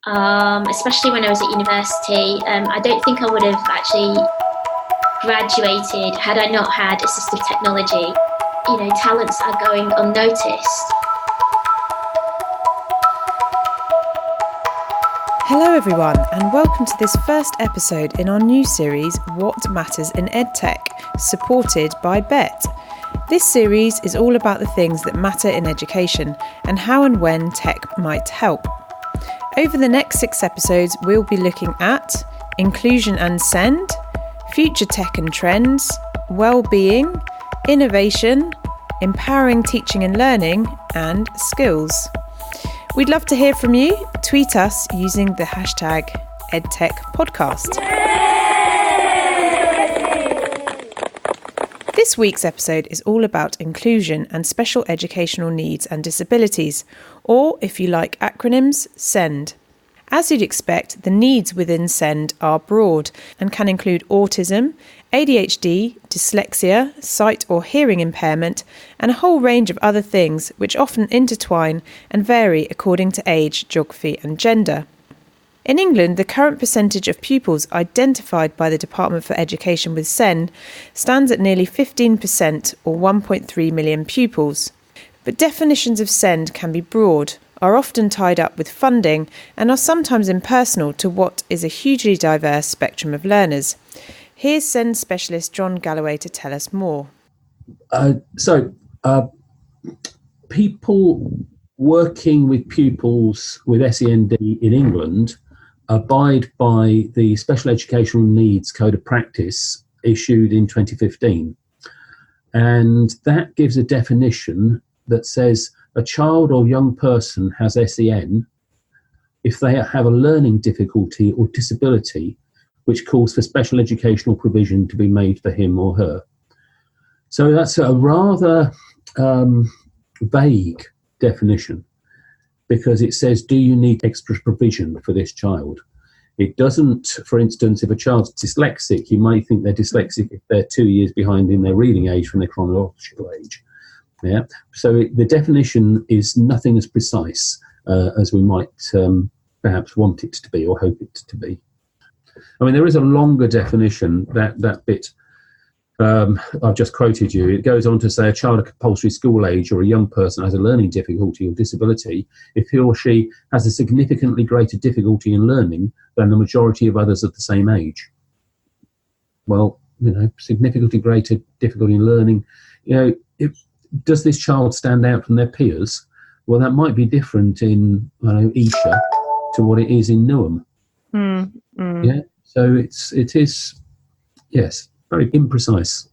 especially when I was at university. I don't think I would have actually graduated had I not had assistive technology. You know, talents are going unnoticed. Hello everyone, and welcome to this first episode in our new series, What Matters in Edtech, supported by Bett. This series is all about the things that matter in education and how and when tech might help. Over the next 6 episodes, we'll be looking at inclusion and SEND, future tech and trends, well-being, innovation, empowering teaching and learning, and skills. We'd love to hear from you. Tweet us using the hashtag EdTechPodcast. This week's episode is all about inclusion and special educational needs and disabilities, or if you like acronyms, SEND. As you'd expect, the needs within SEND are broad and can include autism, ADHD, dyslexia, sight or hearing impairment, and a whole range of other things which often intertwine and vary according to age, geography and gender. In England, the current percentage of pupils identified by the Department for Education with SEND stands at nearly 15% or 1.3 million pupils. But definitions of SEND can be broad, are often tied up with funding and are sometimes impersonal to what is a hugely diverse spectrum of learners. Here's SEND specialist John Galloway to tell us more. People working with pupils with SEND in England abide by the Special Educational Needs Code of Practice issued in 2015. And that gives a definition that says a child or young person has SEN if they have a learning difficulty or disability which calls for special educational provision to be made for him or her. So that's a rather vague definition, because it says, do you need extra provision for this child? It doesn't, for instance, if a child's dyslexic, you might think they're dyslexic if they're 2 years behind in their reading age from their chronological age. Yeah. So the definition is nothing as precise as we might perhaps want it to be or hope it to be. I mean, there is a longer definition, that bit I've just quoted you. It goes on to say a child of compulsory school age or a young person has a learning difficulty or disability if he or she has a significantly greater difficulty in learning than the majority of others of the same age. Well, significantly greater difficulty in learning, does this child stand out from their peers? Well, that might be different in Esher to what it is in Newham. Yeah, so it is, yes, very imprecise.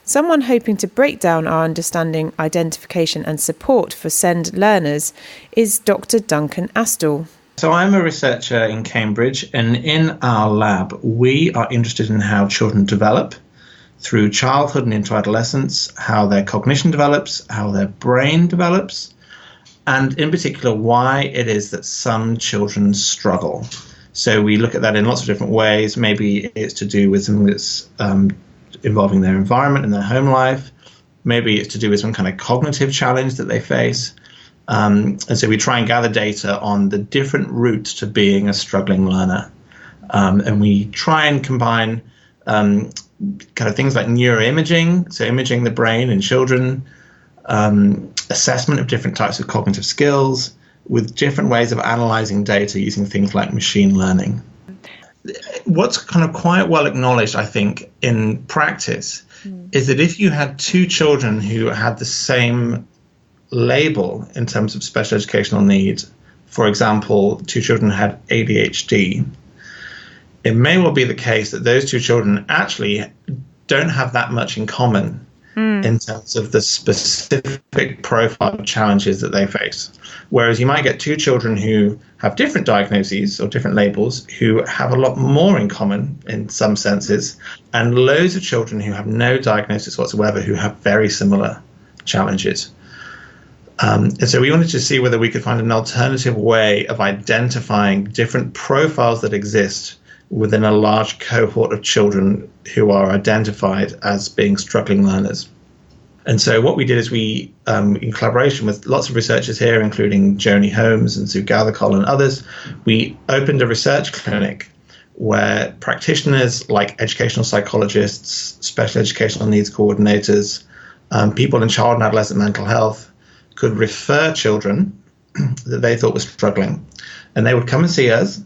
Someone hoping to break down our understanding, identification and support for SEND learners is Dr. Duncan Astell. So I'm a researcher in Cambridge, and in our lab we are interested in how children develop through childhood and into adolescence, how their cognition develops, how their brain develops, and in particular why it is that some children struggle. So we look at that in lots of different ways. Maybe it's to do with something that's involving their environment and their home life. Maybe it's to do with some kind of cognitive challenge that they face. And so we try and gather data on the different routes to being a struggling learner. And we try and combine kind of things like neuroimaging, so imaging the brain in children, assessment of different types of cognitive skills, with different ways of analyzing data using things like machine learning. What's kind of quite well acknowledged, I think, in practice is that if you had 2 children who had the same label in terms of special educational needs, for example, 2 children had ADHD, it may well be the case that those 2 children actually don't have that much in common in terms of the specific profile of challenges that they face. Whereas you might get 2 children who have different diagnoses or different labels who have a lot more in common in some senses, and loads of children who have no diagnosis whatsoever who have very similar challenges. And so we wanted to see whether we could find an alternative way of identifying different profiles that exist within a large cohort of children who are identified as being struggling learners. And so what we did is we, in collaboration with lots of researchers here, including Joni Holmes and Sue Gathercole and others, we opened a research clinic where practitioners like educational psychologists, special educational needs coordinators, people in child and adolescent mental health could refer children that they thought were struggling. And they would come and see us,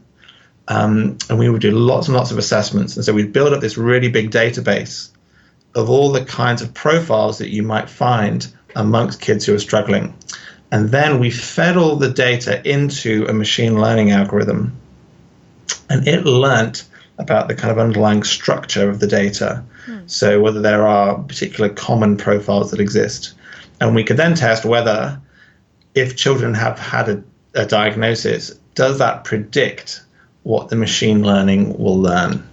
and we would do lots and lots of assessments. And so we'd build up this really big database of all the kinds of profiles that you might find amongst kids who are struggling. And then we fed all the data into a machine learning algorithm, and it learnt about the kind of underlying structure of the data. So whether there are particular common profiles that exist. And we could then test whether, if children have had a diagnosis, does that predict what the machine learning will learn?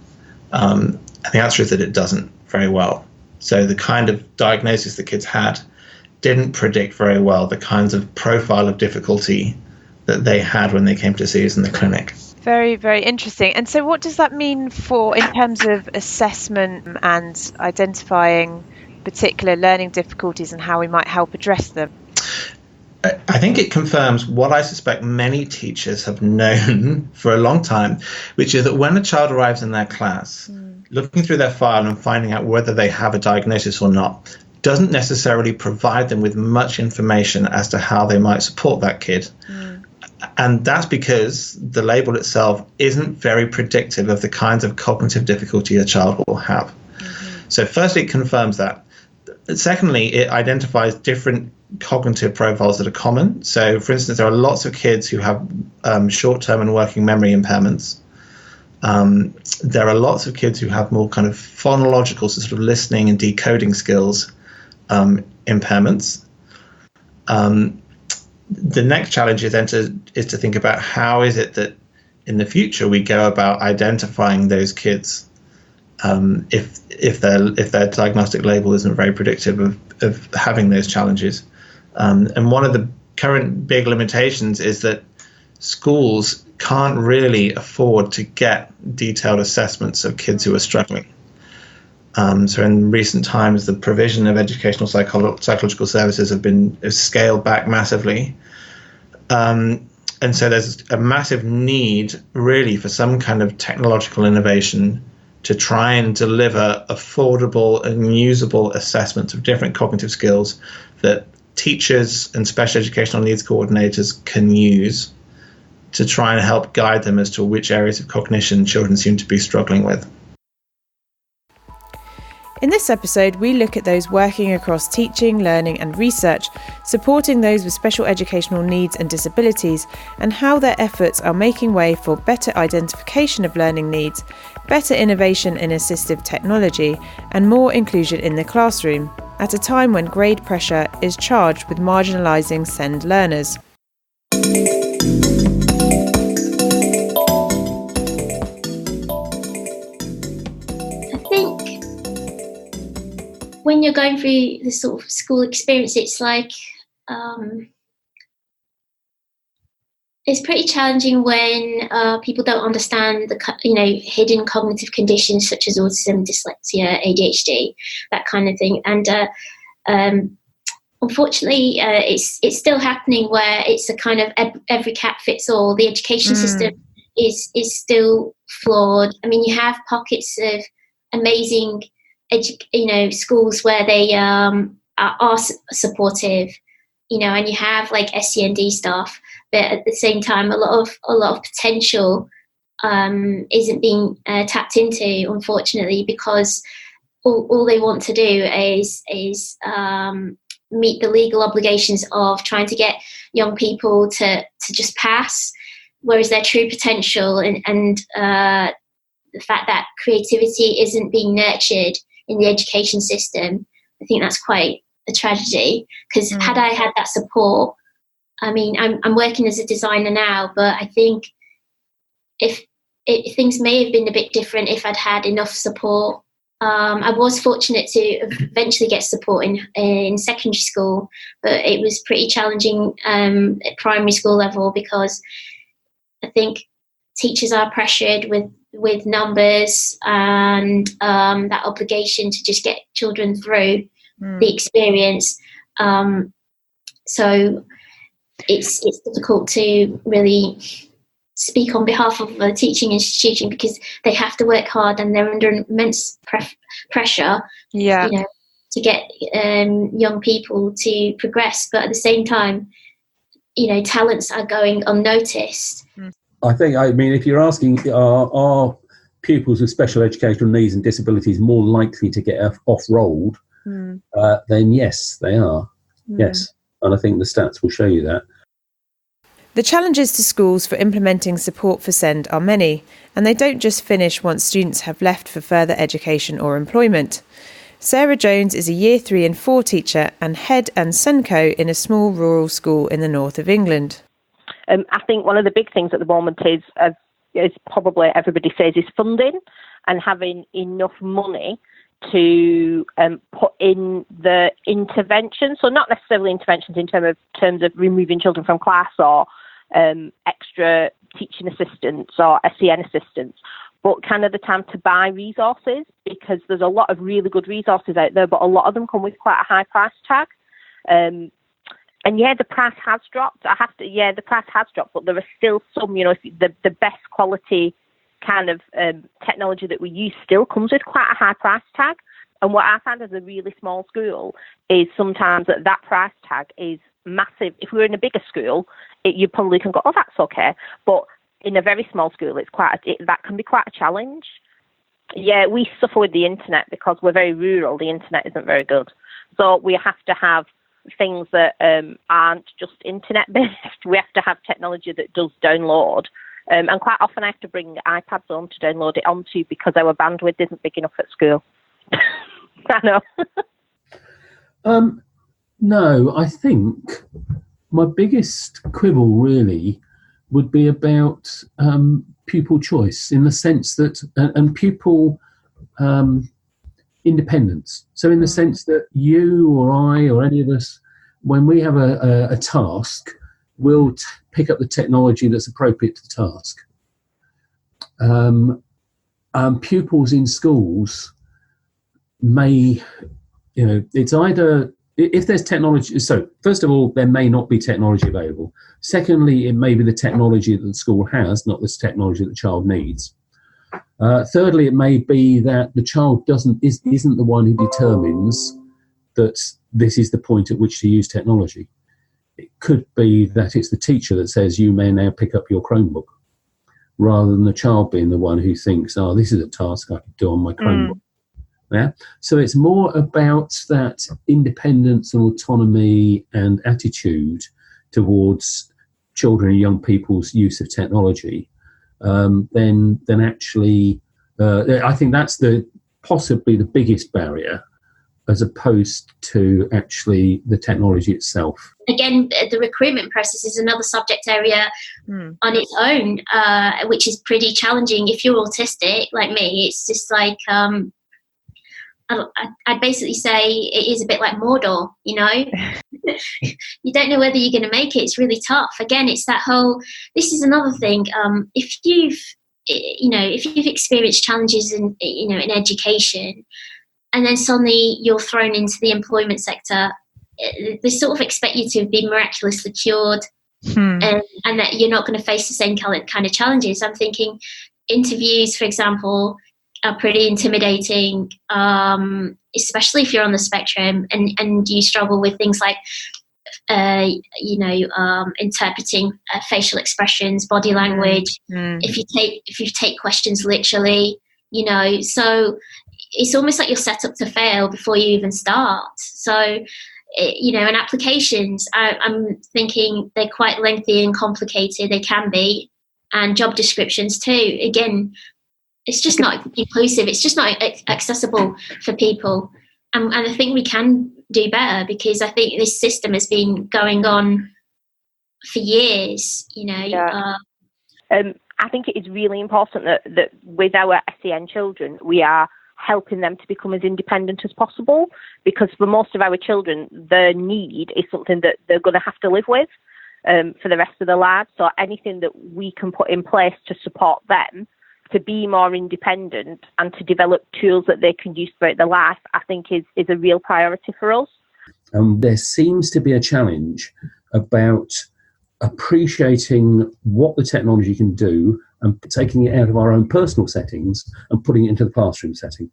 And the answer is that it doesn't very well. So the kind of diagnosis the kids had didn't predict very well the kinds of profile of difficulty that they had when they came to see us in the clinic. Very, very interesting. And so what does that mean in terms of assessment and identifying particular learning difficulties and how we might help address them? I think it confirms what I suspect many teachers have known for a long time, which is that when a child arrives in their class, looking through their file and finding out whether they have a diagnosis or not doesn't necessarily provide them with much information as to how they might support that kid. And that's because the label itself isn't very predictive of the kinds of cognitive difficulty a child will have. So firstly, it confirms that. Secondly, it identifies different cognitive profiles that are common. So, for instance, there are lots of kids who have short-term and working memory impairments. There are lots of kids who have more kind of phonological, so sort of listening and decoding skills impairments. The next challenge is then to think about how is it that in the future we go about identifying those kids if their diagnostic label isn't very predictive of having those challenges. And one of the current big limitations is that schools can't really afford to get detailed assessments of kids who are struggling. So in recent times, the provision of educational psychological services has scaled back massively. And so there's a massive need really for some kind of technological innovation to try and deliver affordable and usable assessments of different cognitive skills that teachers and special educational needs coordinators can use to try and help guide them as to which areas of cognition children seem to be struggling with. In this episode, we look at those working across teaching, learning and research, supporting those with special educational needs and disabilities, and how their efforts are making way for better identification of learning needs, better innovation in assistive technology, and more inclusion in the classroom, at a time when grade pressure is charged with marginalising SEND learners. When you're going through this sort of school experience, it's like it's pretty challenging when people don't understand the hidden cognitive conditions such as autism, dyslexia, ADHD, that kind of thing. And unfortunately, it's still happening where it's a kind of every cat fits all. The education system is still flawed. I mean, you have pockets of amazing schools where they are supportive, and you have like SEND staff, but at the same time, a lot of potential isn't being tapped into, unfortunately, because all they want to do is meet the legal obligations of trying to get young people to just pass, whereas their true potential and the fact that creativity isn't being nurtured in the education system, I think that's quite a tragedy, because had I had that support, I mean, I'm working as a designer now, but I think if things may have been a bit different if I'd had enough support. I was fortunate to eventually get support in secondary school, but it was pretty challenging at primary school level, because I think teachers are pressured with numbers and that obligation to just get children through. the experience. So it's difficult to really speak on behalf of a teaching institution because they have to work hard and they're under immense pressure, to get young people to progress. But at the same time, talents are going unnoticed. I mean, if you're asking, are pupils with special educational needs and disabilities more likely to get off-rolled, then yes, they are. Yes. And I think the stats will show you that. The challenges to schools for implementing support for SEND are many, and they don't just finish once students have left for further education or employment. Sarah Jones is a Year 3 and 4 teacher and head and SENCO in a small rural school in the north of England. I think one of the big things at the moment is probably everybody says is funding and having enough money to put in the intervention. So not necessarily interventions in terms of removing children from class or extra teaching assistants or SEN assistants, but kind of the time to buy resources, because there's a lot of really good resources out there, but a lot of them come with quite a high price tag. And the price has dropped. The price has dropped, but there are still some, the best quality kind of technology that we use still comes with quite a high price tag. And what I find as a really small school is sometimes that price tag is massive. If we were in a bigger school, you probably can go, oh, that's okay. But in a very small school, that can be quite a challenge. Yeah, we suffer with the internet because we're very rural. The internet isn't very good. So we have to have things that aren't just internet-based. We have to have technology that does download. And quite often I have to bring iPads home to download it onto because our bandwidth isn't big enough at school. I know. No, I think my biggest quibble really would be about pupil choice, in the sense that, and pupil independence. So in the sense that you or I or any of us, when we have a task, we'll pick up the technology that's appropriate to the task. Pupils in schools may, it's either, if there's technology, so first of all, there may not be technology available. Secondly, it may be the technology that the school has, not this technology that the child needs. Thirdly, it may be that the child isn't the one who determines that this is the point at which to use technology. It could be that it's the teacher that says you may now pick up your Chromebook, rather than the child being the one who thinks, oh, this is a task I could do on my Chromebook. Yeah. So it's more about that independence and autonomy and attitude towards children and young people's use of technology than actually. I think that's possibly the biggest barrier, as opposed to actually the technology itself. Again, the recruitment process is another subject area on its own, which is pretty challenging. If you're autistic like me, it's just like I'd basically say it is a bit like Mordor, You don't know whether you're going to make it. It's really tough. Again, it's that whole, this is another thing. If you've experienced challenges in education, and then suddenly you're thrown into the employment sector, they sort of expect you to be miraculously cured, and that you're not going to face the same kind of challenges. I'm thinking interviews, for example, are pretty intimidating, especially if you're on the spectrum and you struggle with things like interpreting facial expressions, body language. If you take questions literally, so it's almost like you're set up to fail before you even start. So and applications, I'm thinking they're quite lengthy and complicated. They can be, and job descriptions too. Again, it's just not inclusive. It's just not accessible for people. And I think we can do better, because I think this system has been going on for years, I think it is really important that with our SEN children, we are helping them to become as independent as possible, because for most of our children, their need is something that they're going to have to live with for the rest of their lives. So anything that we can put in place to support them to be more independent and to develop tools that they can use throughout their life, I think is a real priority for us. There seems to be a challenge about appreciating what the technology can do and taking it out of our own personal settings and putting it into the classroom setting.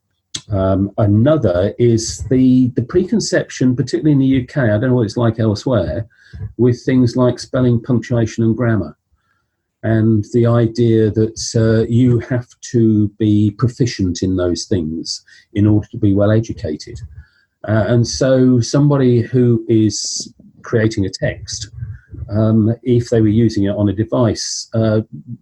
Another is the preconception, particularly in the UK, I don't know what it's like elsewhere, with things like spelling, punctuation and grammar. And the idea that you have to be proficient in those things in order to be well educated. And so somebody who is creating a text, if they were using it on a device,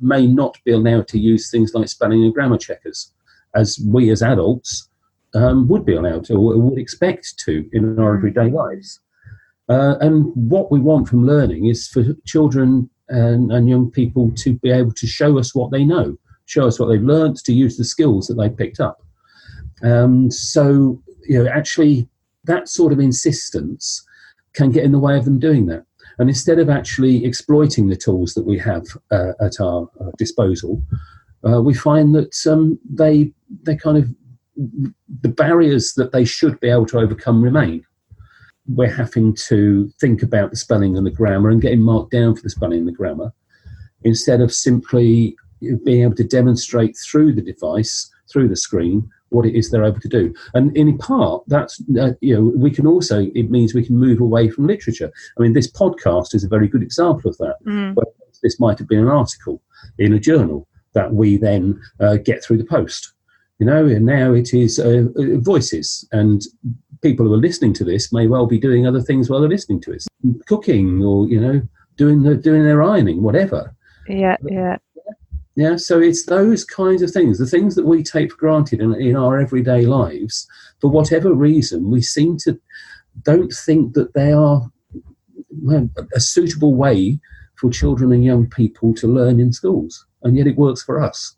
may not be allowed to use things like spelling and grammar checkers, as we as adults would be allowed to, or would expect to in our everyday lives. And what we want from learning is for children and young people to be able to show us what they know, show us what they've learned, to use the skills that they've picked up. So, actually that sort of insistence can get in the way of them doing that. And instead of actually exploiting the tools that we have at our disposal, we find that they kind of, the barriers that they should be able to overcome remain. We're having to think about the spelling and the grammar and getting marked down for the spelling and the grammar, instead of simply being able to demonstrate through the device, through the screen, what it is they're able to do. And in part, that's, we can also, it means we can move away from literature. I mean, this podcast is a very good example of that. Where this might have been an article in a journal that we then get through the post. And now it is voices, and people who are listening to this may well be doing other things while they're listening to it, cooking or doing their ironing, whatever. Yeah. So it's those kinds of things, the things that we take for granted in our everyday lives. For whatever reason, we seem to don't think that they are a suitable way for children and young people to learn in schools, and yet it works for us.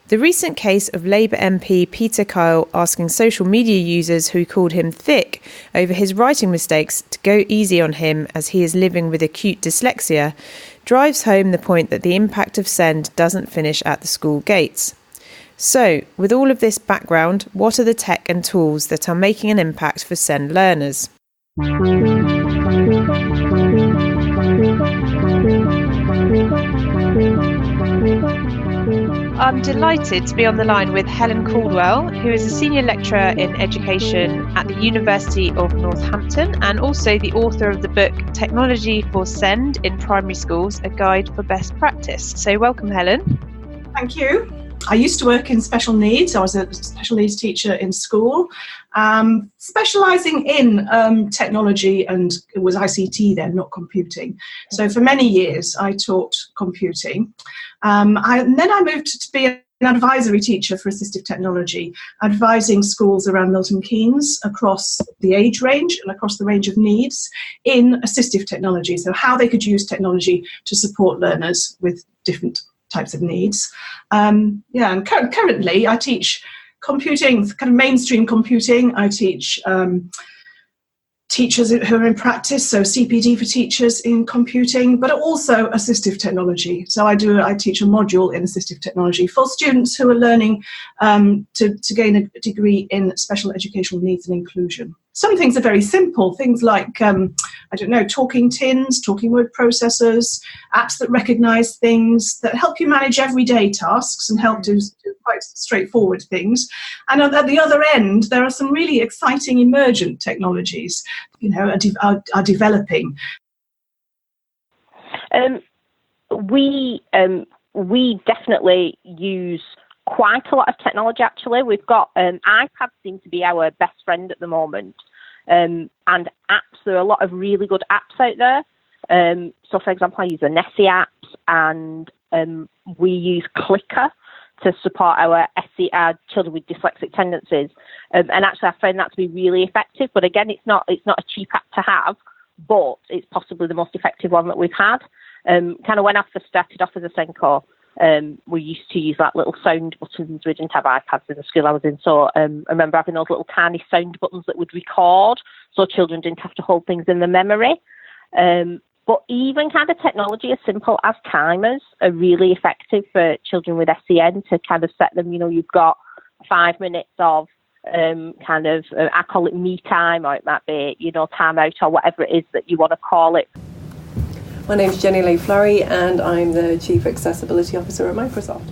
The recent case of Labour MP Peter Kyle asking social media users who called him thick over his writing mistakes to go easy on him as he is living with acute dyslexia drives home the point that the impact of SEND doesn't finish at the school gates. So, with all of this background, what are the tech and tools that are making an impact for SEND learners? I'm delighted to be on the line with Helen Caldwell, who is a senior lecturer in education at the University of Northampton and also the author of the book Technology for SEND in Primary Schools, a Guide for Best Practice. So welcome, Helen. Thank you. I used to work in special needs. I was a special needs teacher in school, specialising in technology, and it was ICT then, not computing. So for many years I taught computing. And then I moved to be an advisory teacher for assistive technology, advising schools around Milton Keynes across the age range and across the range of needs in assistive technology, so how they could use technology to support learners with different types of needs. And currently I teach computing, kind of mainstream computing. I teach teachers who are in practice, so CPD for teachers in computing, but also assistive technology. So I teach a module in assistive technology for students who are learning to gain a degree in special educational needs and inclusion. Some things are very simple, things like, talking tins, talking word processors, apps that recognise things, that help you manage everyday tasks and help do quite straightforward things. And at the other end, there are some really exciting emergent technologies, are developing. We definitely use quite a lot of technology, actually. We've got iPads seem to be our best friend at the moment. And apps, there are a lot of really good apps out there. So, for example, I use the Nessie apps, and we use Clicker to support our children with dyslexic tendencies. And actually, I found that to be really effective. But again, it's not a cheap app to have, but it's possibly the most effective one that we've had. Kind of when I first started off as a Senko, we used to use like little sound buttons. We didn't have iPads in the school I was in, so I remember having those little tiny sound buttons that would record, so children didn't have to hold things in the memory. But even kind of technology as simple as timers are really effective for children with SEN to kind of set them, you've got 5 minutes of I call it me time, or it might be, time out, or whatever it is that you want to call it. My name's Jenny Leigh Flurry, and I'm the Chief Accessibility Officer at Microsoft.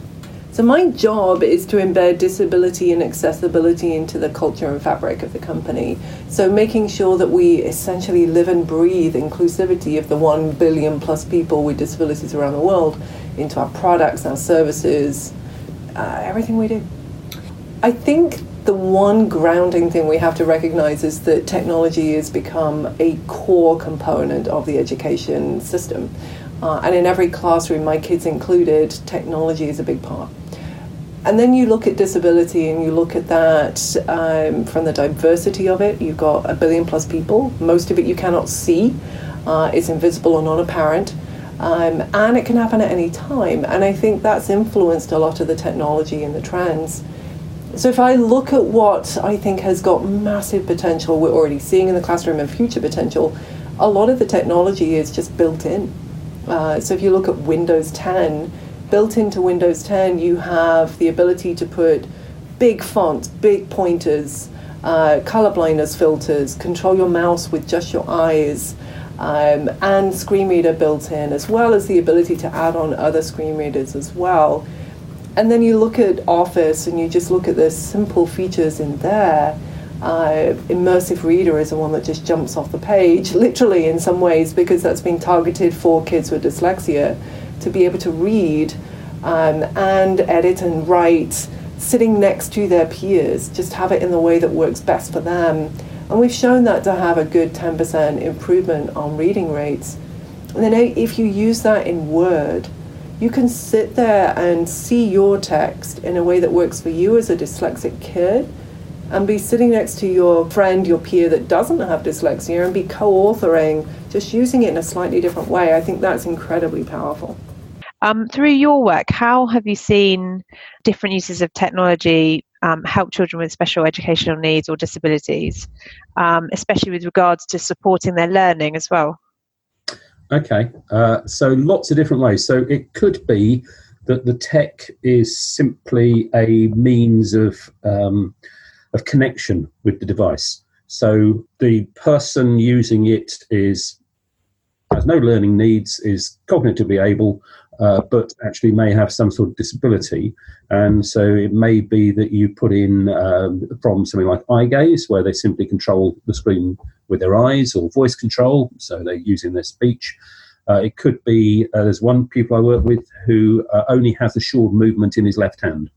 So my job is to embed disability and accessibility into the culture and fabric of the company. So making sure that we essentially live and breathe inclusivity of the 1 billion plus people with disabilities around the world into our products, our services, everything we do. I think the one grounding thing we have to recognize is that technology has become a core component of the education system. And in every classroom, my kids included, technology is a big part. And then you look at disability and you look at that from the diversity of it. You've got 1 billion plus people. Most of it you cannot see. It's invisible or non-apparent. And it can happen at any time. And I think that's influenced a lot of the technology and the trends. So if I look at what I think has got massive potential, we're already seeing in the classroom and future potential, a lot of the technology is just built in. So if you look at Windows 10, built into Windows 10, you have the ability to put big fonts, big pointers, color blindness filters, control your mouse with just your eyes, and screen reader built in, as well as the ability to add on other screen readers as well. And then you look at Office and you just look at the simple features in there. Immersive Reader is the one that just jumps off the page, literally in some ways, because that's been targeted for kids with dyslexia to be able to read and edit and write sitting next to their peers, just have it in the way that works best for them. And we've shown that to have a good 10% improvement on reading rates. And then if you use that in Word, you can sit there and see your text in a way that works for you as a dyslexic kid, and be sitting next to your friend, your peer that doesn't have dyslexia, and be co-authoring, just using it in a slightly different way. I think that's incredibly powerful. Through your work, how have you seen different uses of technology help children with special educational needs or disabilities, especially with regards to supporting their learning as well? Okay, so lots of different ways. So it could be that the tech is simply a means of connection with the device. So the person using it has no learning needs, is cognitively able, but actually may have some sort of disability. And so it may be that you put in from something like eye gaze, where they simply control the screen with their eyes, or voice control, so they're using their speech. It could be, there's one pupil I work with who only has a short movement in his left hand.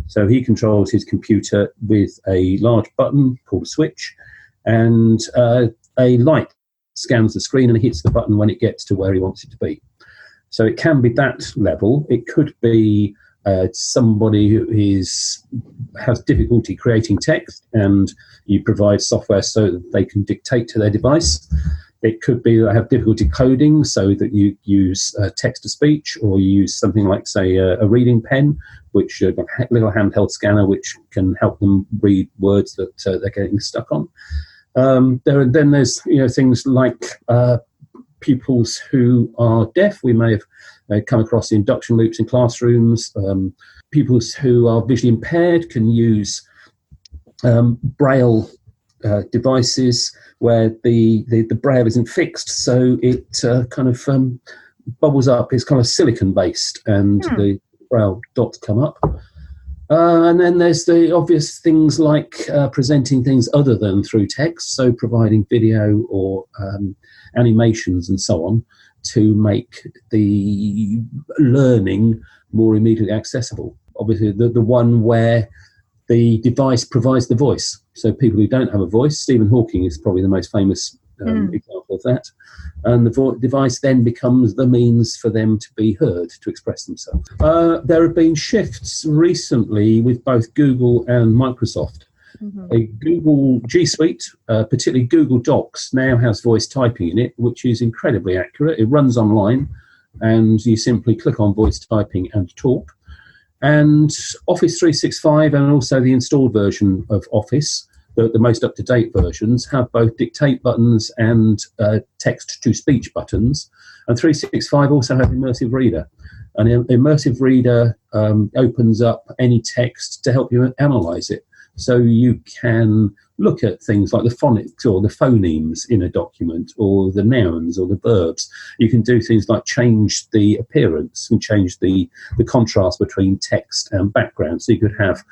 So he controls his computer with a large button called a switch, and a light scans the screen and hits the button when it gets to where he wants it to be. So it can be that level. It could be somebody who has difficulty creating text, and you provide software so that they can dictate to their device. It could be that they have difficulty coding, so that you use text-to-speech, or you use something like, say, a reading pen, which a little handheld scanner, which can help them read words that they're getting stuck on. Then there's things like pupils who are deaf. We may have come across the induction loops in classrooms. Pupils who are visually impaired can use braille devices where the braille isn't fixed, so it kind of bubbles up. It's kind of silicon based, and the braille dots come up. And then there's the obvious things like presenting things other than through text, so providing video or animations and so on to make the learning more immediately accessible. Obviously, the one where the device provides the voice. So people who don't have a voice, Stephen Hawking is probably the most famous example of that. And the device then becomes the means for them to be heard, to express themselves. There have been shifts recently with both Google and Microsoft. Google G Suite, particularly Google Docs, now has voice typing in it, which is incredibly accurate. It runs online, and you simply click on voice typing and talk. And Office 365 and also the installed version of Office the most up-to-date versions have both dictate buttons and text-to-speech buttons. And 365 also has Immersive Reader. And Immersive Reader opens up any text to help you analyse it. So you can look at things like the phonics or the phonemes in a document, or the nouns or the verbs. You can do things like change the appearance and change the contrast between text and background. So you could have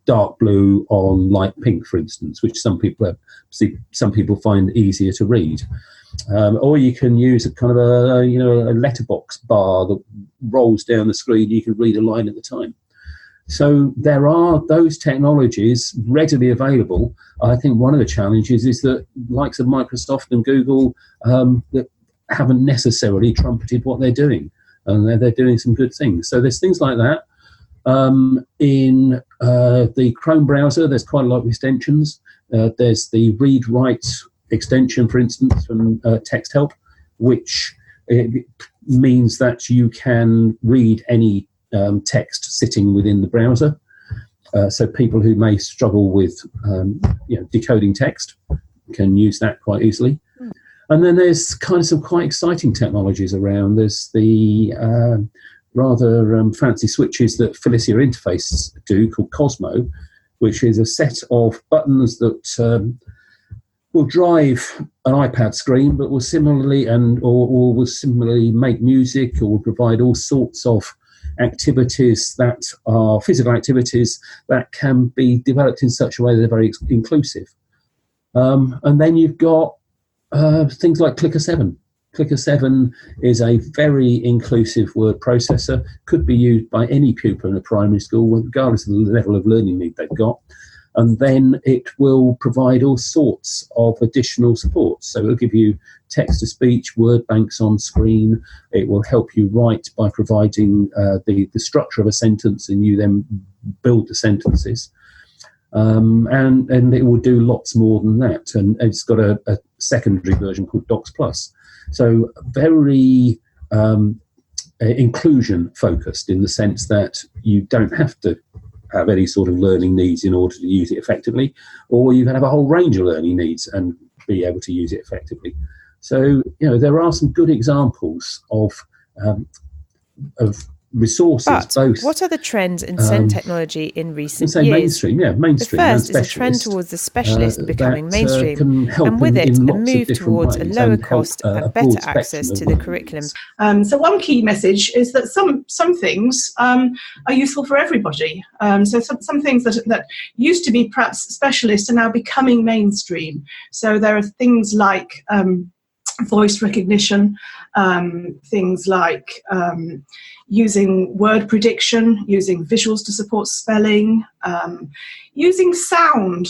dark blue on light pink, for instance, which some people find easier to read. Or you can use a kind of a letterbox bar that rolls down the screen. You can read a line at a time. So there are those technologies readily available. I think one of the challenges is that likes of Microsoft and Google that haven't necessarily trumpeted what they're doing, and they're doing some good things. So there's things like that. In the Chrome browser, there's quite a lot of extensions. There's the read-write extension, for instance, from Text Help, which means that you can read any text sitting within the browser. So people who may struggle with decoding text can use that quite easily. And then there's kind of some quite exciting technologies around. There's the rather fancy switches that Felicia Interface do, called Cosmo, which is a set of buttons that will drive an iPad screen, but will similarly or will similarly make music, or will provide all sorts of activities that are physical activities that can be developed in such a way that they're very inclusive. And then you've got things like Clicker 7. Clicker 7 is a very inclusive word processor, could be used by any pupil in a primary school, regardless of the level of learning need they've got. And then it will provide all sorts of additional support. So it'll give you text-to-speech, word banks on screen. It will help you write by providing the structure of a sentence, and you then build the sentences. And it will do lots more than that. And it's got a secondary version called Docs Plus. So very inclusion-focused, in the sense that you don't have to have any sort of learning needs in order to use it effectively, or you can have a whole range of learning needs and be able to use it effectively. So, there are some good examples of resources. But both, what are the trends in SEND technology in recent years? Mainstream. The first is a trend towards the specialist becoming mainstream, and with it, a move towards a lower cost and better access to the curriculum. So one key message is that some things are useful for everybody. So some things that used to be perhaps specialist are now becoming mainstream. So there are things like voice recognition, things like using word prediction, using visuals to support spelling, using sound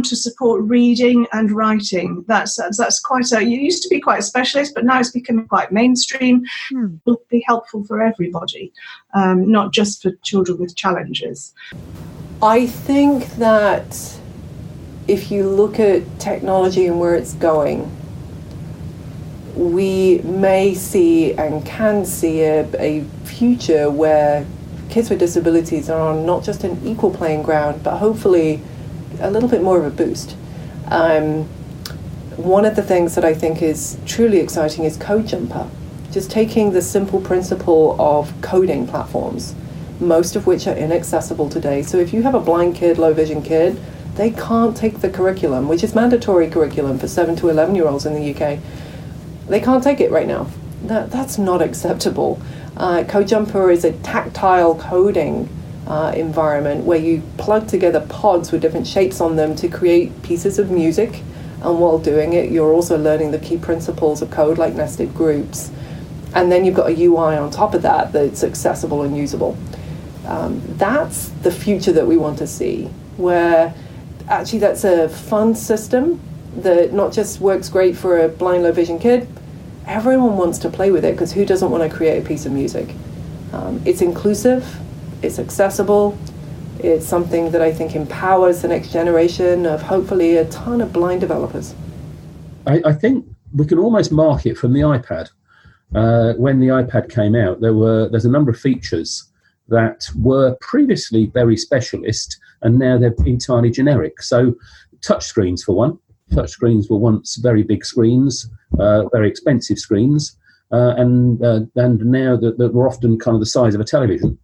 to support reading and writing. That's quite it used to be quite a specialist, but now it's becoming quite mainstream. It will be helpful for everybody, not just for children with challenges. I think that if you look at technology and where it's going, we may see and can see a future where kids with disabilities are on not just an equal playing ground, but hopefully a little bit more of a boost. One of the things that I think is truly exciting is Code Jumper. Just taking the simple principle of coding platforms, most of which are inaccessible today. So if you have a blind kid, low vision kid, they can't take the curriculum, which is mandatory curriculum for 7 to 11-year-olds in the UK. They can't take it right now. That's not acceptable. Code Jumper is a tactile coding environment where you plug together pods with different shapes on them to create pieces of music. And while doing it, you're also learning the key principles of code, like nested groups. And then you've got a UI on top of that that's accessible and usable. That's the future that we want to see, where actually that's a fun system that not just works great for a blind, low vision kid. Everyone wants to play with it, because who doesn't want to create a piece of music? It's inclusive, it's accessible, it's something that I think empowers the next generation of hopefully a ton of blind developers. I think we can almost mark it from the iPad. When the iPad came out, there's a number of features that were previously very specialist, and now they're entirely generic. So touchscreens, for one. Touchscreens were once very big screens, very expensive screens, and now that were often kind of the size of a television.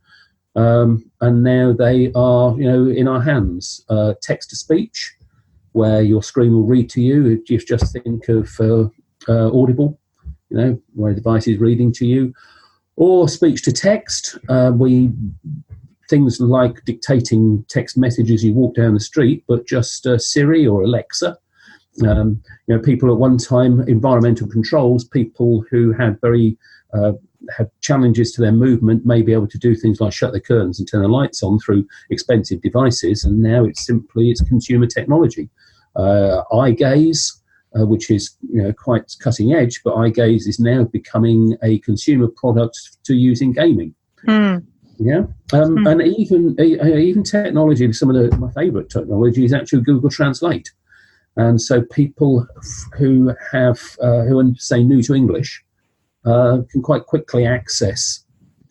And now they are, in our hands. Text to speech, where your screen will read to you. You just think of Audible, where the device is reading to you, or speech to text. Things like dictating text messages you walk down the street, but just Siri or Alexa. People at one time, environmental controls, people who had had challenges to their movement may be able to do things like shut the curtains and turn the lights on through expensive devices, and now it's consumer technology. Eye gaze, which is quite cutting edge, but eye gaze is now becoming a consumer product to use in gaming. And even technology. Some of my favourite technology is actually Google Translate. And so people who are, say, new to English can quite quickly access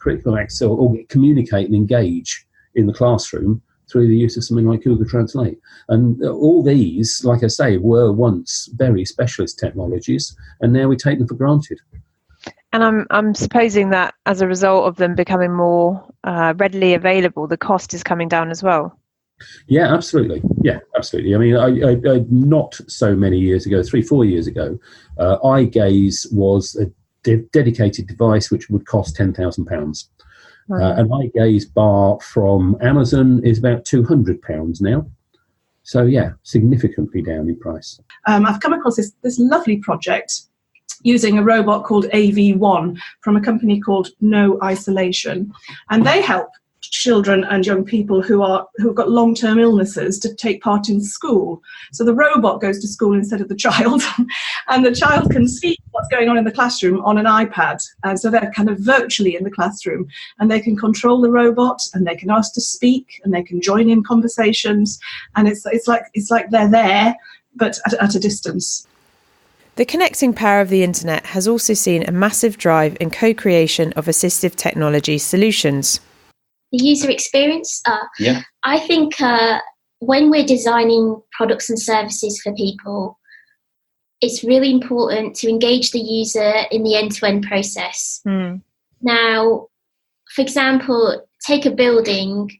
or communicate and engage in the classroom through the use of something like Google Translate. And all these, like I say, were once very specialist technologies, and now we take them for granted. And I'm supposing that as a result of them becoming more readily available, the cost is coming down as well. Yeah, absolutely. I mean, I not so many years ago, 3-4 years ago, eye gaze was a dedicated device which would cost £10,000. An eye gaze bar from Amazon is about £200 now. So yeah, significantly down in price. I've come across this lovely project using a robot called AV1 from a company called No Isolation, and they help children and young people who've got long-term illnesses to take part in school. So the robot goes to school instead of the child, and the child can see what's going on in the classroom on an iPad, and so they're kind of virtually in the classroom, and they can control the robot, and they can ask to speak, and they can join in conversations, and it's like they're there but at a distance. The connecting power of the internet has also seen a massive drive in co-creation of assistive technology solutions. The user experience. I think when we're designing products and services for people, it's really important to engage the user in the end-to-end process. Now, for example, take a building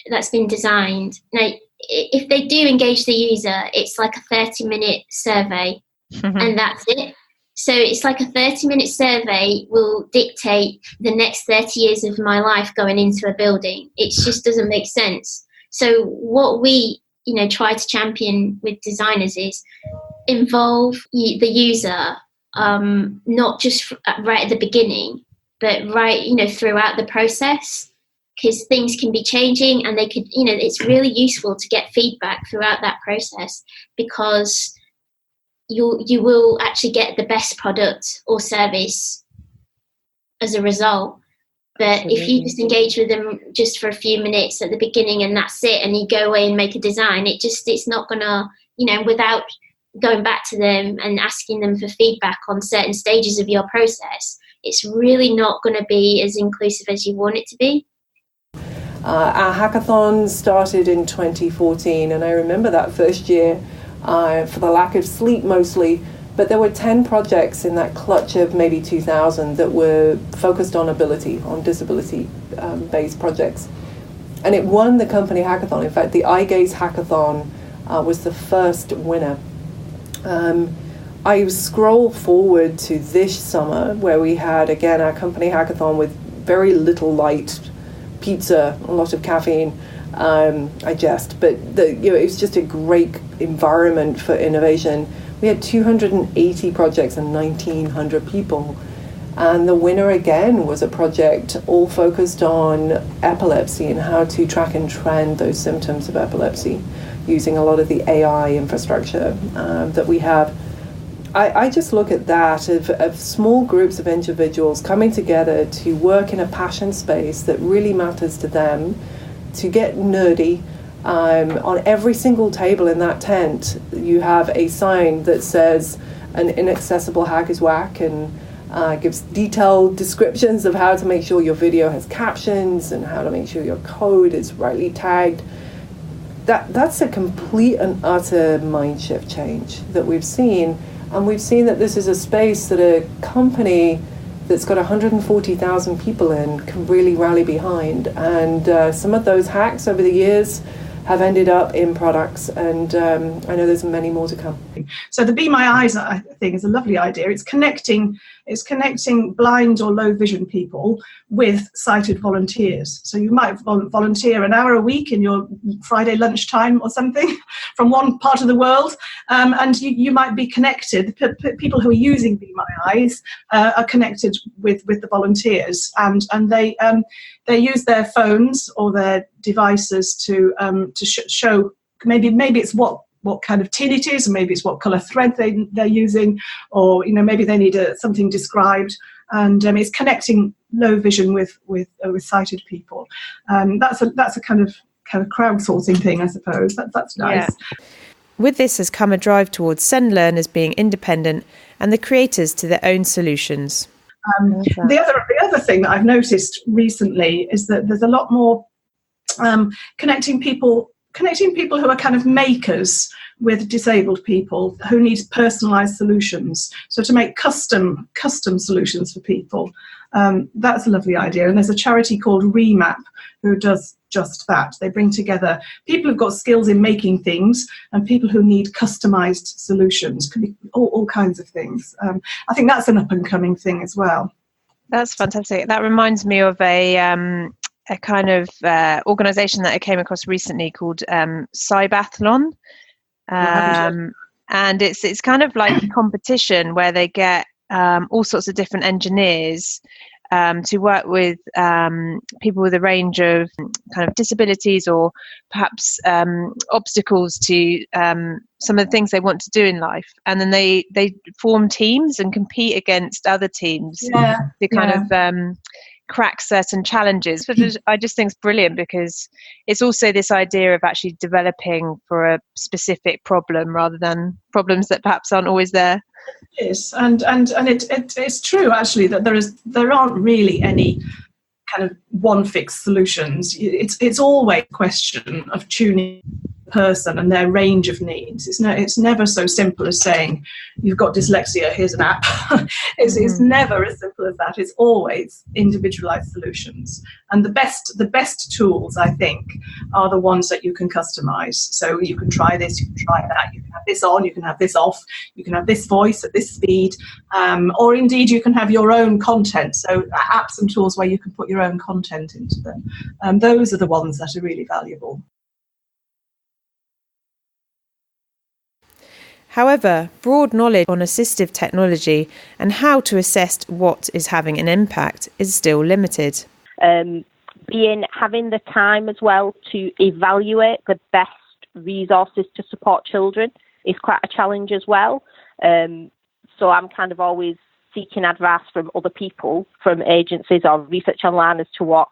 that's been designed. Now, if they do engage the user, it's like a 30-minute survey, and that's it. So it's like a 30-minute survey will dictate the next 30 years of my life going into a building. It just doesn't make sense. So what we, try to champion with designers is involve the user, not just right at the beginning, but right, throughout the process, because things can be changing, and they could, it's really useful to get feedback throughout that process, because you will actually get the best product or service as a result. But Absolutely. If you just engage with them just for a few minutes at the beginning and that's it, and you go away and make a design, it's not gonna, without going back to them and asking them for feedback on certain stages of your process, it's really not going to be as inclusive as you want it to be. Our hackathon started in 2014, and I remember that first year, for the lack of sleep mostly, but there were 10 projects in that clutch of maybe 2,000 that were focused on disability-based projects. And it won the company hackathon. In fact, the Eye Gaze hackathon was the first winner. I scroll forward to this summer, where we had, again, our company hackathon with very little light, pizza, a lot of caffeine. I jest, but it was just a great environment for innovation. We had 280 projects and 1,900 people, and the winner again was a project all focused on epilepsy and how to track and trend those symptoms of epilepsy using a lot of the AI infrastructure that we have. I just look at that of small groups of individuals coming together to work in a passion space that really matters to them, to get nerdy. On every single table in that tent, you have a sign that says an inaccessible hack is whack, and gives detailed descriptions of how to make sure your video has captions and how to make sure your code is rightly tagged. That's a complete and utter mind shift change that we've seen. And we've seen that this is a space that a company that's got 140,000 people in can really rally behind. And some of those hacks over the years have ended up in products, and I know there's many more to come. So the Be My Eyes, I think, is a lovely idea. It's connecting blind or low vision people with sighted volunteers. So you might volunteer an hour a week in your Friday lunchtime or something from one part of the world, and you might be connected. People who are using Be My Eyes are connected with the volunteers, and they use their phones or their devices to show maybe it's what kind of tin it is, and maybe it's what colour thread they're using, or maybe they need something described, and it's connecting low vision with sighted people. That's a kind of crowdsourcing thing, I suppose. That's nice. Yeah. With this has come a drive towards SEND learners being independent and the creators to their own solutions. The other thing that I've noticed recently is that there's a lot more connecting people who are kind of makers with disabled people who need personalised solutions. So to make custom solutions for people, that's a lovely idea. And there's a charity called Remap who does just that. They bring together people who've got skills in making things and people who need customised solutions. Could be all kinds of things. I think that's an up and coming thing as well. That's fantastic. That reminds me of a kind of organisation that I came across recently called Cybathlon. And it's kind of like a competition where they get all sorts of different engineers to work with people with a range of kind of disabilities or perhaps obstacles to some of the things they want to do in life. And then they form teams and compete against other teams to kind of crack certain challenges, which I just think is brilliant, because it's also this idea of actually developing for a specific problem rather than problems that perhaps aren't always there. Yes, and it's true actually that there aren't really any kind of one fixed solutions. It's always a question of tuning the person and their range of needs. It's never so simple as saying you've got dyslexia, here's an app. It's never as simple as that. It's always individualized solutions, and the best tools, I think, are the ones that you can customize. So you can try this, you can try that, you can have this on, you can have this off, you can have this voice at this speed, or indeed you can have your own content. So apps and tools where you can put your own content into them. Those are the ones that are really valuable. However, broad knowledge on assistive technology and how to assess what is having an impact is still limited. Having the time as well to evaluate the best resources to support children is quite a challenge as well. So I'm kind of always seeking advice from other people, from agencies or research online as to what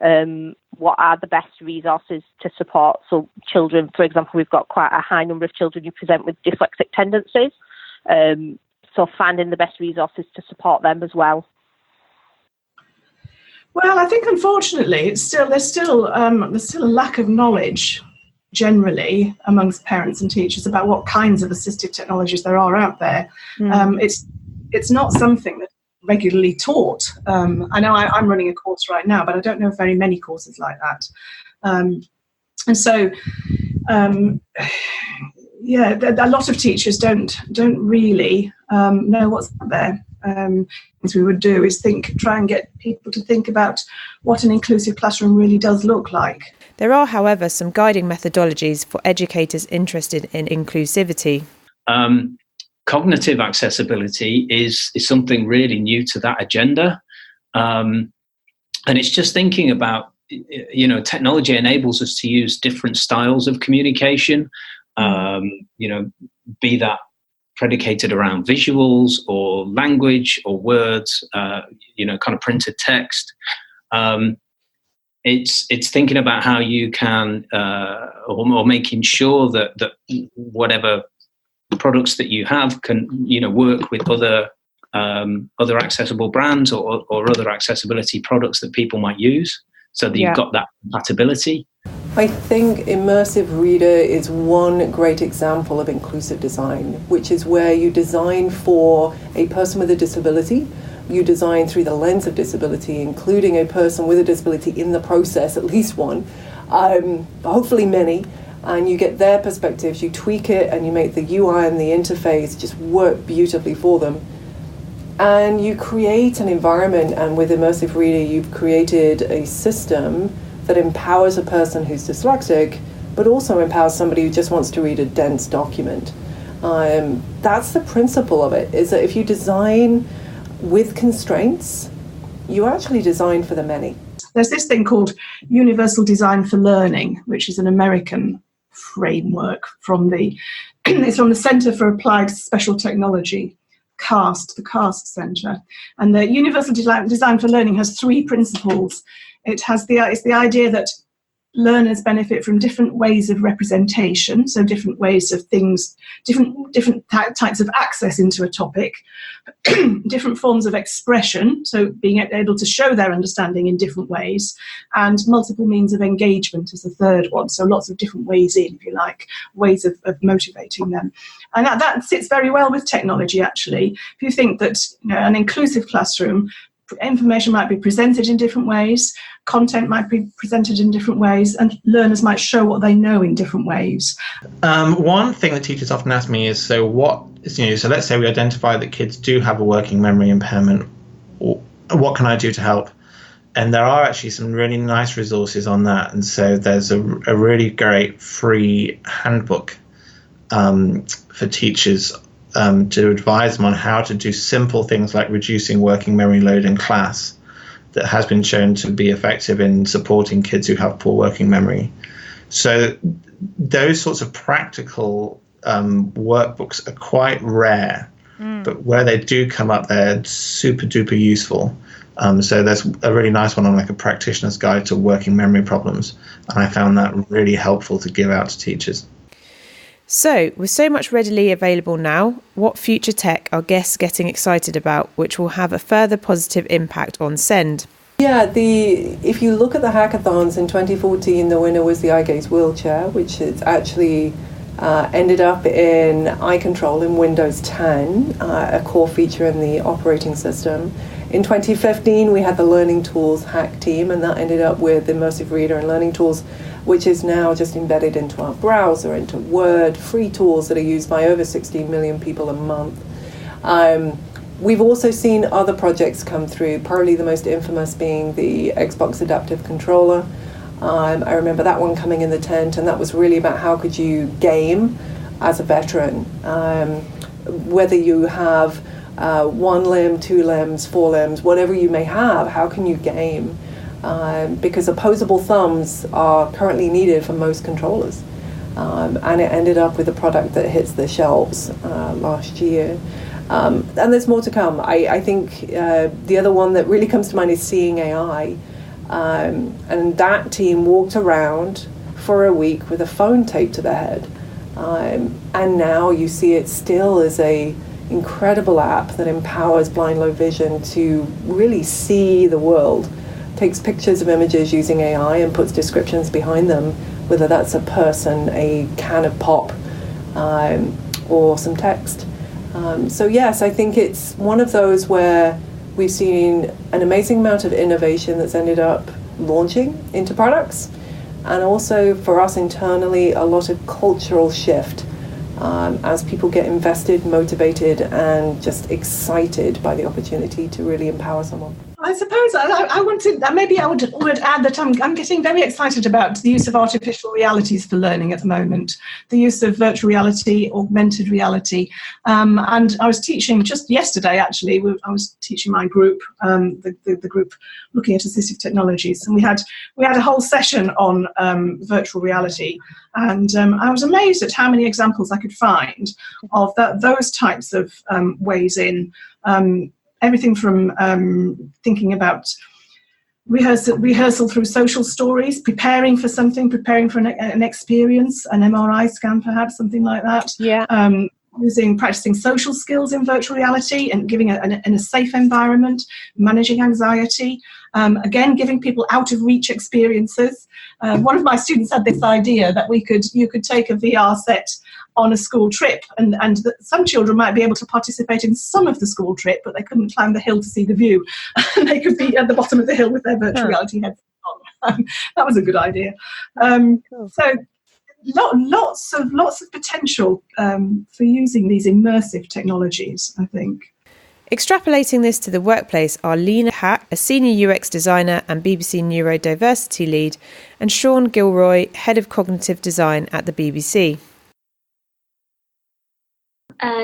are the best resources to support. So children, for example, we've got quite a high number of children who present with dyslexic tendencies. So finding the best resources to support them as well. Well, I think unfortunately there's still a lack of knowledge generally amongst parents and teachers about what kinds of assistive technologies there are out there. It's not something that's regularly taught. I know I'm running a course right now, but I don't know of very many courses like that. And so, a lot of teachers don't really know what's out there. What we would do is try and get people to think about what an inclusive classroom really does look like. There are, however, some guiding methodologies for educators interested in inclusivity. Cognitive accessibility is something really new to that agenda. And it's just thinking about, technology enables us to use different styles of communication, be that predicated around visuals or language or words, kind of printed text. It's thinking about how you can, or making sure that whatever products that you have can, work with other other accessible brands or other accessibility products that people might use, so that you've got that compatibility. I think Immersive Reader is one great example of inclusive design, which is where you design for a person with a disability. You design through the lens of disability, including a person with a disability in the process, at least one, hopefully many, and you get their perspectives, you tweak it, and you make the UI and the interface just work beautifully for them. And you create an environment, and with Immersive Reader, you've created a system that empowers a person who's dyslexic, but also empowers somebody who just wants to read a dense document. That's the principle of it, is that if you design with constraints, you actually design for the many. There's this thing called Universal Design for Learning, which is an American framework it's from the Center for Applied Special Technology, the CAST Center. And the Universal Design for Learning has 3 principles. It's the idea that learners benefit from different ways of representation, so different ways of things, different types of access into a topic, different forms of expression, so being able to show their understanding in different ways, and multiple means of engagement is the third one, so lots of different ways in, if you like, ways of motivating them. And that sits very well with technology, actually. If you think that an inclusive classroom, information might be presented in different ways, content might be presented in different ways, and learners might show what they know in different ways. One thing that teachers often ask me is, so let's say we identify that kids do have a working memory impairment, what can I do to help? And there are actually some really nice resources on that. And so there's a really great free handbook for teachers to advise them on how to do simple things like reducing working memory load in class, that has been shown to be effective in supporting kids who have poor working memory. So those sorts of practical workbooks are quite rare, but where they do come up, they're super duper useful. So there's a really nice one on like a practitioner's guide to working memory problems, and I found that really helpful to give out to teachers. So, with so much readily available now, what future tech are guests getting excited about, which will have a further positive impact on SEND? Yeah, if you look at the hackathons in 2014, the winner was the eye gaze wheelchair, which is actually ended up in eye control in Windows 10, a core feature in the operating system. In 2015, we had the Learning Tools hack team, and that ended up with Immersive Reader and Learning Tools, which is now just embedded into our browser, into Word, free tools that are used by over 16 million people a month. We've also seen other projects come through, probably the most infamous being the Xbox Adaptive Controller. I remember that one coming in the tent, and that was really about how could you game as a veteran. Whether you have 1 limb, 2 limbs, 4 limbs, whatever you may have, how can you game? Because opposable thumbs are currently needed for most controllers. And it ended up with a product that hits the shelves last year. And there's more to come. I think the other one that really comes to mind is Seeing AI. And that team walked around for a week with a phone taped to their head. And now you see it still as a incredible app that empowers blind low vision to really see the world. Takes pictures of images using AI and puts descriptions behind them, whether that's a person, a can of pop, or some text. So yes, I think it's one of those where we've seen an amazing amount of innovation that's ended up launching into products, and also for us internally, a lot of cultural shift as people get invested, motivated, and just excited by the opportunity to really empower someone. I suppose I wanted, maybe I would add that I'm getting very excited about the use of artificial realities for learning at the moment, the use of virtual reality, augmented reality. And I was teaching just yesterday, actually, I was teaching my group, the group looking at assistive technologies, and we had a whole session on virtual reality. And I was amazed at how many examples I could find of those types of ways in. Everything from thinking about rehearsal through social stories, preparing for an experience, an MRI scan perhaps, something like that. Yeah. practicing social skills in virtual reality and giving in a safe environment, managing anxiety, again, giving people out of reach experiences. One of my students had this idea that you could take a VR set on a school trip, and that some children might be able to participate in some of the school trip, but they couldn't climb the hill to see the view. And they could be at the bottom of the hill with their virtual reality headsets on. That was a good idea. Cool. So lots of potential for using these immersive technologies, I think. Extrapolating this to the workplace are Lena Hack, a senior UX designer and BBC neurodiversity lead, and Sean Gilroy, head of cognitive design at the BBC.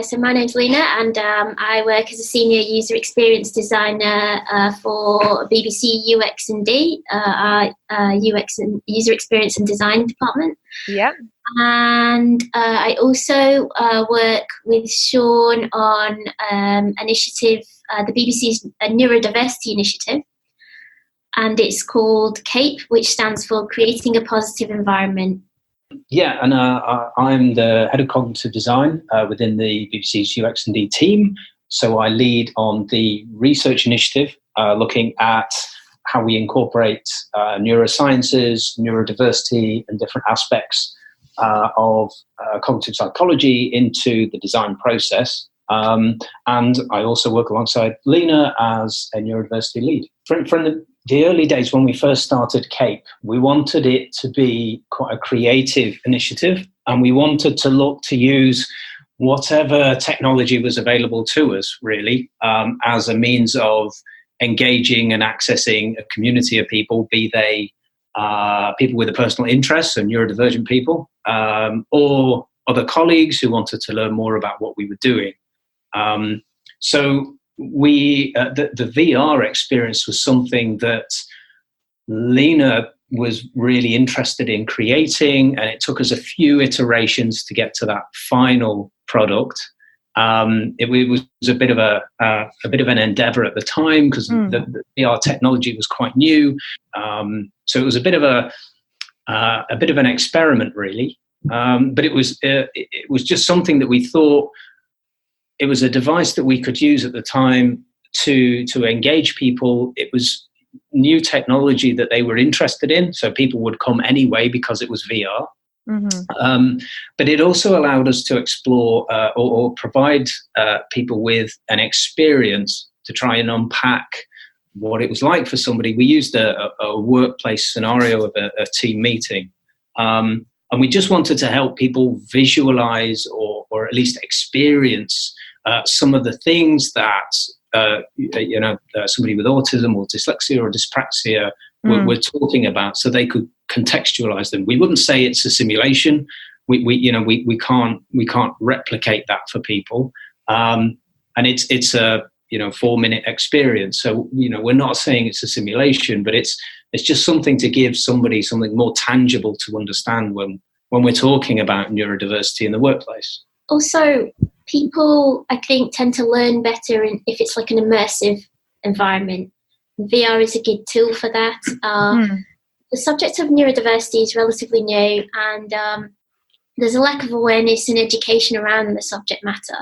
So my name's Lena, and I work as a senior user experience designer for BBC UX and D, our UX and user experience and design department. Yeah. And I also work with Sean on initiative, the BBC's neurodiversity initiative, and it's called CAPE, which stands for Creating a Positive Environment. Yeah, and I'm the head of cognitive design within the BBC's UX and D team. So I lead on the research initiative, looking at how we incorporate neurosciences, neurodiversity, and different aspects of cognitive psychology into the design process. And I also work alongside Lena as a neurodiversity lead. From the early days when we first started CAPE, we wanted it to be quite a creative initiative, and we wanted to look to use whatever technology was available to us, really, as a means of engaging and accessing a community of people, be they people with a personal interest, so neurodivergent people, or other colleagues who wanted to learn more about what we were doing. So the VR experience was something that Lena was really interested in creating, and it took us a few iterations to get to that final product. It was a bit of an endeavor at the time because the VR technology was quite new. So it was a bit of an experiment, really. But it was just something that we thought. It was a device that we could use at the time to engage people. It was new technology that they were interested in, so people would come anyway because it was VR. Mm-hmm. But it also allowed us to explore or provide people with an experience to try and unpack what it was like for somebody. We used a workplace scenario of a team meeting. And we just wanted to help people visualize or at least experience some of the things that somebody with autism or dyslexia or dyspraxia were talking about, so they could contextualize them. We wouldn't say it's a simulation. We can't replicate that for people, and it's a 4-minute experience. So we're not saying it's a simulation, but it's just something to give somebody something more tangible to understand when we're talking about neurodiversity in the workplace. Also, people, I think, tend to learn better if it's like an immersive environment. VR is a good tool for that. The subject of neurodiversity is relatively new, and there's a lack of awareness and education around the subject matter.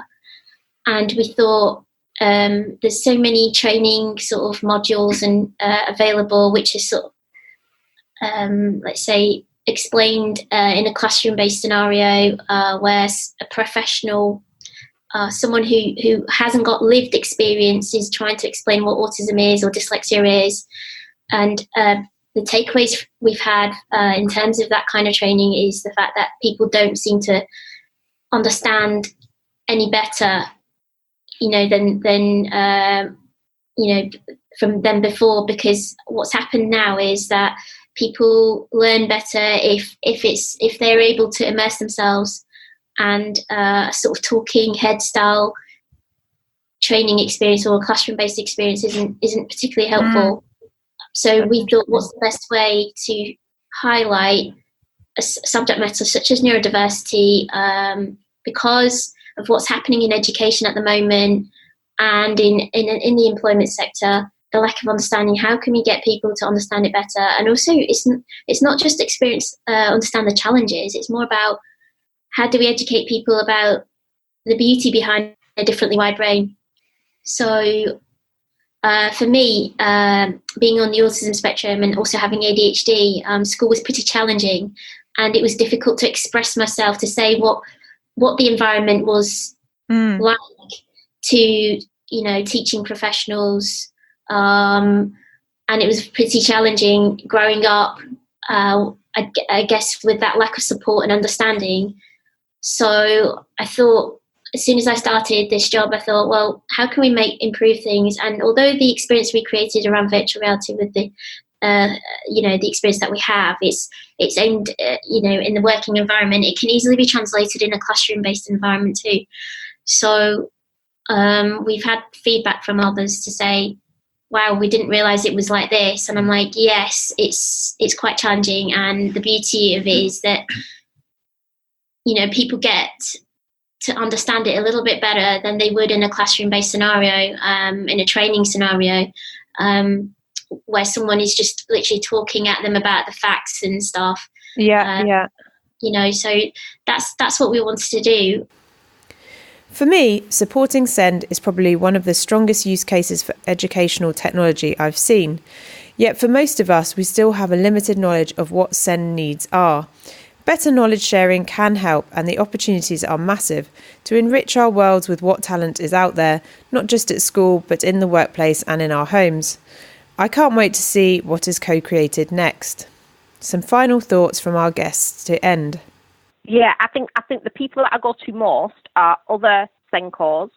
And we thought there's so many training sort of modules and available, which is sort of, let's say, explained in a classroom-based scenario where a professional, someone who hasn't got lived experience is trying to explain what autism is or dyslexia is. And the takeaways we've had in terms of that kind of training is the fact that people don't seem to understand any better, than before, because what's happened now is that people learn better if they're able to immerse themselves, and a sort of talking head style training experience or a classroom-based experience isn't particularly helpful. So we thought, what's the best way to highlight a subject matter such as neurodiversity, because of what's happening in education at the moment and in the employment sector, the lack of understanding. How can we get people to understand it better? And also, it's not just understand the challenges. It's more about how do we educate people about the beauty behind a differently wide brain. So for me, being on the autism spectrum and also having ADHD, school was pretty challenging, and it was difficult to express myself, to say what the environment was like to, teaching professionals. And it was pretty challenging growing up, I guess, with that lack of support and understanding. So I thought, as soon as I started this job, I thought, well, how can we improve things? And although the experience we created around virtual reality with the experience that we have, it's aimed, in the working environment, it can easily be translated in a classroom-based environment too. So we've had feedback from others to say, wow, we didn't realise it was like this. And I'm like, yes, it's quite challenging. And the beauty of it is that, people get to understand it a little bit better than they would in a classroom-based scenario, in a training scenario, where someone is just literally talking at them about the facts and stuff. So that's what we wanted to do. For me, supporting SEND is probably one of the strongest use cases for educational technology I've seen. Yet for most of us, we still have a limited knowledge of what SEND needs are. Better knowledge sharing can help, and the opportunities are massive to enrich our worlds with what talent is out there, not just at school, but in the workplace and in our homes. I can't wait to see what is co-created next. Some final thoughts from our guests to end. Yeah, I think the people that I go to most are other SENCOs.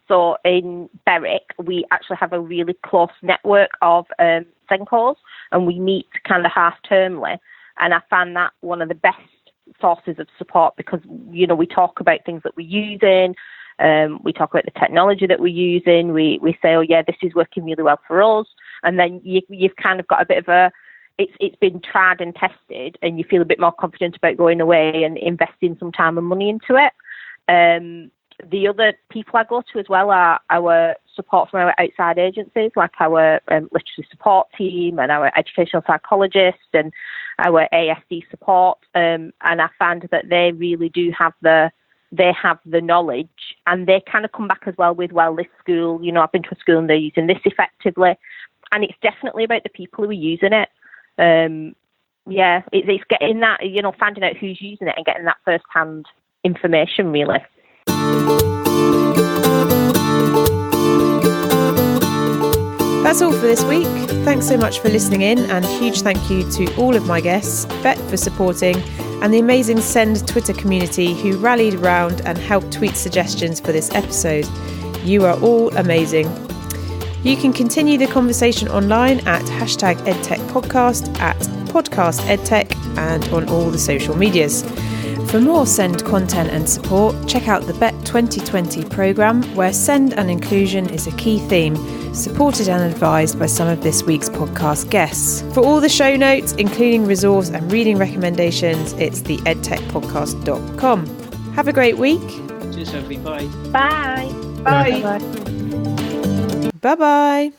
So in Berwick, we actually have a really close network of SENCOs, and we meet kind of half-termly. And I find that one of the best sources of support, because, we talk about things that we're using, we talk about the technology that we're using, we say, oh yeah, this is working really well for us. And then you've kind of got a bit of it's been tried and tested, and you feel a bit more confident about going away and investing some time and money into it. The other people I go to as well are our support from our outside agencies, like our literacy support team and our educational psychologists and our ASD support. And I find that they really do have the knowledge, and they kind of come back as well with, well, this school, I've been to a school and they're using this effectively. And it's definitely about the people who are using it. It's getting that, finding out who's using it and getting that first-hand information, really. That's all for this week. Thanks so much for listening in, and huge thank you to all of my guests, Bett for supporting, and the amazing SEND Twitter community who rallied around and helped tweet suggestions for this episode. You are all amazing. You can continue the conversation online at #EdTechPodcast, at PodcastEdtech, and on all the social medias. For more SEND content and support, check out the Bett 2020 programme, where SEND and inclusion is a key theme, supported and advised by some of this week's podcast guests. For all the show notes, including resource and reading recommendations, it's the edtechpodcast.com. Have a great week. Cheers, Sophie. Bye. Bye. Bye. Bye-bye.